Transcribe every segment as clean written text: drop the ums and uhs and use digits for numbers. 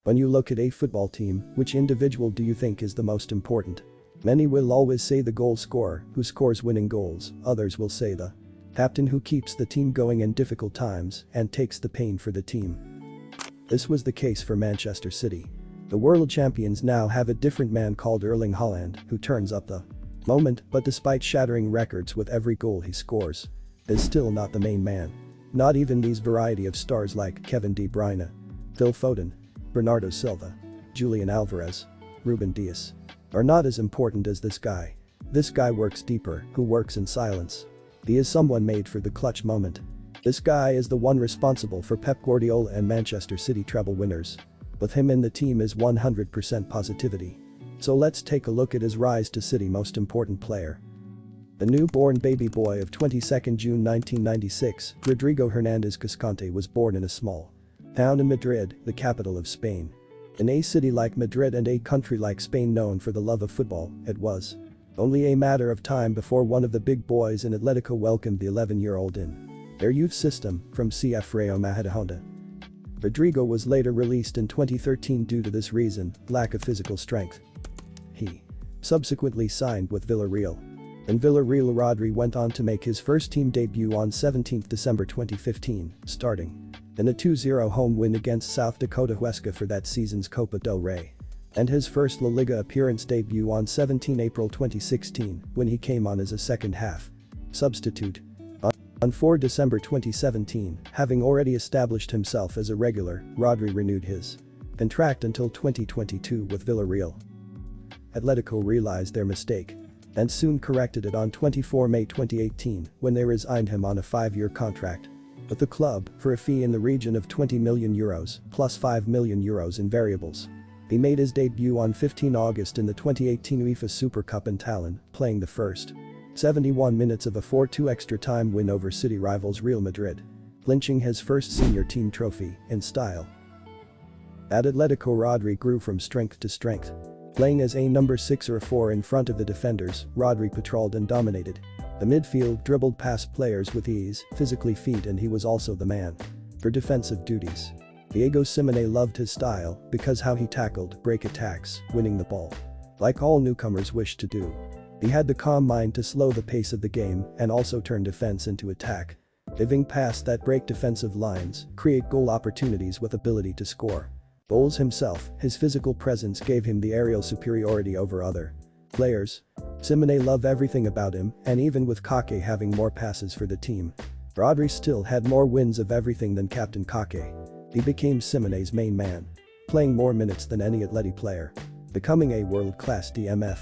When you look at a football team, which individual do you think is the most important? Many will always say the goal scorer, who scores winning goals, others will say the captain who keeps the team going in difficult times and takes the pain for the team. This was the case for Manchester City. The world champions now have a different man called Erling Haaland, who turns up the moment, but despite shattering records with every goal he scores, is still not the main man. Not even these variety of stars like Kevin De Bruyne, Phil Foden, Bernardo Silva, Julian Alvarez, Ruben Dias are not as important as this guy. This guy works deeper, who works in silence. He is someone made for the clutch moment. This guy is the one responsible for Pep Guardiola and Manchester City treble winners. With him in the team is 100% positivity. So let's take a look at his rise to City most important player. The newborn baby boy of 22nd June 1996, Rodrigo Hernandez Cascante was born in a small town in Madrid, the capital of Spain. In a city like Madrid and a country like Spain known for the love of football, it was only a matter of time before one of the big boys in Atletico welcomed the 11-year-old in their youth system from CF Rayo Majadahonda. Rodrigo was later released in 2013 due to this reason, lack of physical strength. He subsequently signed with Villarreal. In Villarreal, Rodri went on to make his first team debut on 17 December 2015, starting in a 2-0 home win against South Dakota Huesca for that season's Copa del Rey. And his first La Liga appearance debut on 17 April 2016 when he came on as a second-half substitute. On 4 December 2017, having already established himself as a regular, Rodri renewed his contract until 2022 with Villarreal. Atletico realized their mistake and soon corrected it on 24 May 2018 when they resigned him on a 5-year contract with the club for a fee in the region of €20 million plus €5 million in variables. He made his debut on 15 August in the 2018 UEFA Super Cup in Tallinn, playing the first 71 minutes of a 4-2 extra-time win over City rivals Real Madrid, clinching his first senior team trophy in style. At Atletico, Rodri grew from strength to strength. Playing as a number 6 or a 4 in front of the defenders, Rodri patrolled and dominated the midfield, dribbled past players with ease, physically fit, and he was also the man for defensive duties. Diego Simeone loved his style because how he tackled, break attacks, winning the ball like all newcomers wished to do. He had the calm mind to slow the pace of the game and also turn defense into attack. Living past that break defensive lines, create goal opportunities with ability to score goals himself, his physical presence gave him the aerial superiority over other players. Simeone loved everything about him, and even with Kake having more passes for the team, Rodri still had more wins of everything than Captain Kake. He became Simone's main man, playing more minutes than any Atleti player, becoming a world-class DMF.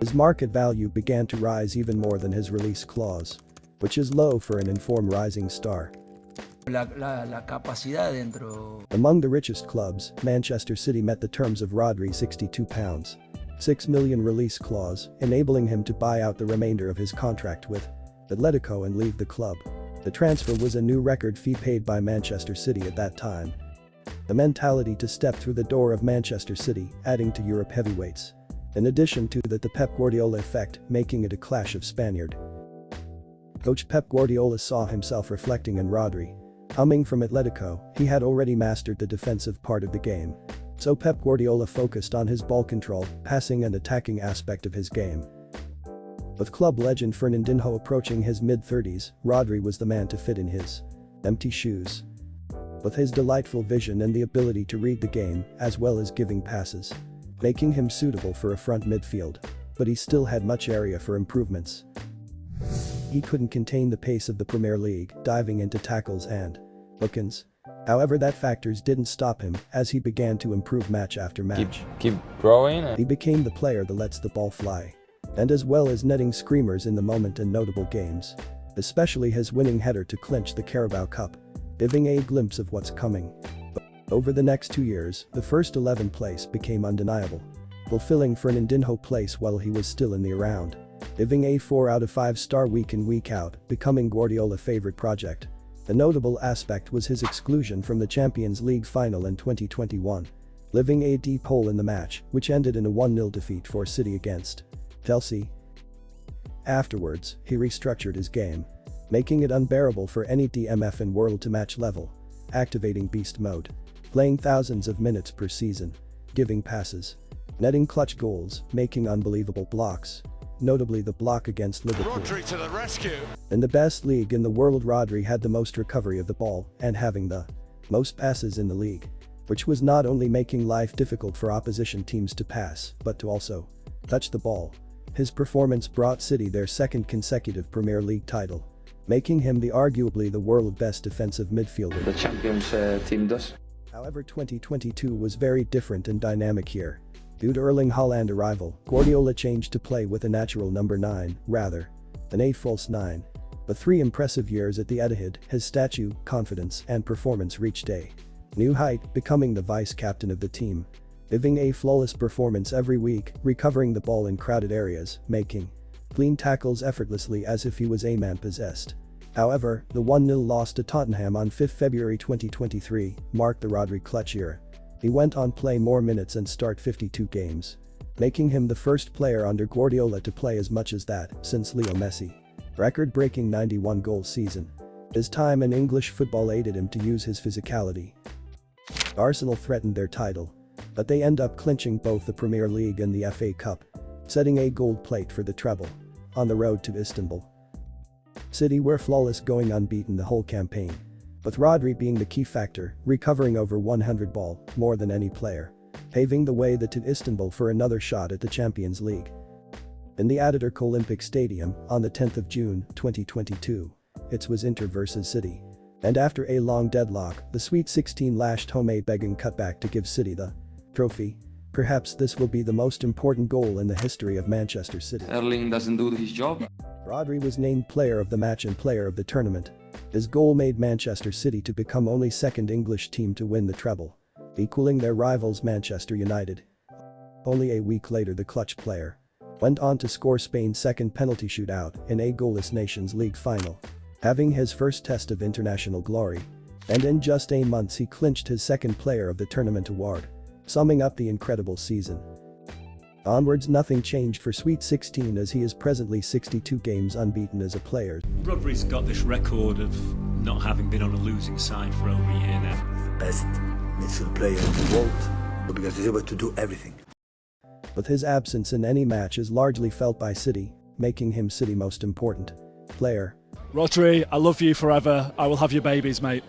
His market value began to rise even more than his release clause, which is low for an informed rising star. Among the richest clubs, Manchester City met the terms of Rodri's £62.6 million release clause, enabling him to buy out the remainder of his contract with Atletico and leave the club. The transfer was a new record fee paid by Manchester City at that time. The mentality to step through the door of Manchester City, adding to Europe heavyweights. In addition to that, the Pep Guardiola effect, making it a clash of Spaniard. Coach Pep Guardiola saw himself reflecting in Rodri. Coming from Atletico, he had already mastered the defensive part of the game. So Pep Guardiola focused on his ball control, passing and attacking aspect of his game. With club legend Fernandinho approaching his mid-30s, Rodri was the man to fit in his empty shoes. With his delightful vision and the ability to read the game, as well as giving passes, making him suitable for a front midfield. But he still had much area for improvements. He couldn't contain the pace of the Premier League, diving into tackles and bookings. However, that factors didn't stop him as he began to improve match after match. Keep growing. He became the player that lets the ball fly. And as well as netting screamers in the moment in notable games. Especially his winning header to clinch the Carabao Cup, giving a glimpse of what's coming. Over the next 2 years, the first 11 place became undeniable, fulfilling Fernandinho's place while he was still in the around, giving a 4 out of 5 star week in week out, becoming Guardiola's favorite project. The notable aspect was his exclusion from the Champions League final in 2021, leaving a deep hole in the match, which ended in a 1-0 defeat for City against Chelsea. Afterwards, he restructured his game, making it unbearable for any DMF in world to match level, activating beast mode. playing thousands of minutes per season, giving passes, netting clutch goals, making unbelievable blocks. Notably the block against Liverpool. Rodri to the rescue. In the best league in the world, Rodri had the most recovery of the ball and having the most passes in the league, which was not only making life difficult for opposition teams to pass, but to also touch the ball. His performance brought City their second consecutive Premier League title, making him the arguably the world's best defensive midfielder. The Champions team does. However, 2022 was very different and dynamic year. Due to Erling Haaland's arrival, Guardiola changed to play with a natural number 9, rather than a false 9. But 3 impressive years at the Etihad, his stature, confidence and performance reached a new height, becoming the vice-captain of the team, giving a flawless performance every week, recovering the ball in crowded areas, making clean tackles effortlessly as if he was a man possessed. However, the 1-0 loss to Tottenham on 5 February 2023 marked the Rodri clutch era. He went on play more minutes and start 52 games, making him the first player under Guardiola to play as much as that since Leo Messi. Record-breaking 91-goal season. His time in English football aided him to use his physicality. Arsenal threatened their title, but they end up clinching both the Premier League and the FA Cup, setting a gold plate for the treble on the road to Istanbul. City were flawless, going unbeaten the whole campaign, with Rodri being the key factor, recovering over 100 ball, more than any player, paving the way to Istanbul for another shot at the Champions League. In the Atatürk Olympic Stadium, on the 10th of June, 2022, it was Inter versus City. And after a long deadlock, the Sweet 16 lashed home a begging cutback to give City the trophy. Perhaps this will be the most important goal in the history of Manchester City. Erling doesn't do his job. Rodri was named player of the match and player of the tournament. His goal made Manchester City to become only second English team to win the treble, equaling their rivals Manchester United. Only a week later the clutch player went on to score Spain's second penalty shootout in a goalless Nations League final, having his first test of international glory. And in just a month he clinched his second player of the tournament award, summing up the incredible season. Onwards, nothing changed for Sweet 16 as he is presently 62 games unbeaten as a player. Rodri's got this record of not having been on a losing side for over a year now. Best midfield player in the world, because he's able to do everything. But his absence in any match is largely felt by City, making him City's most important player. Rodri, I love you forever. I will have your babies, mate.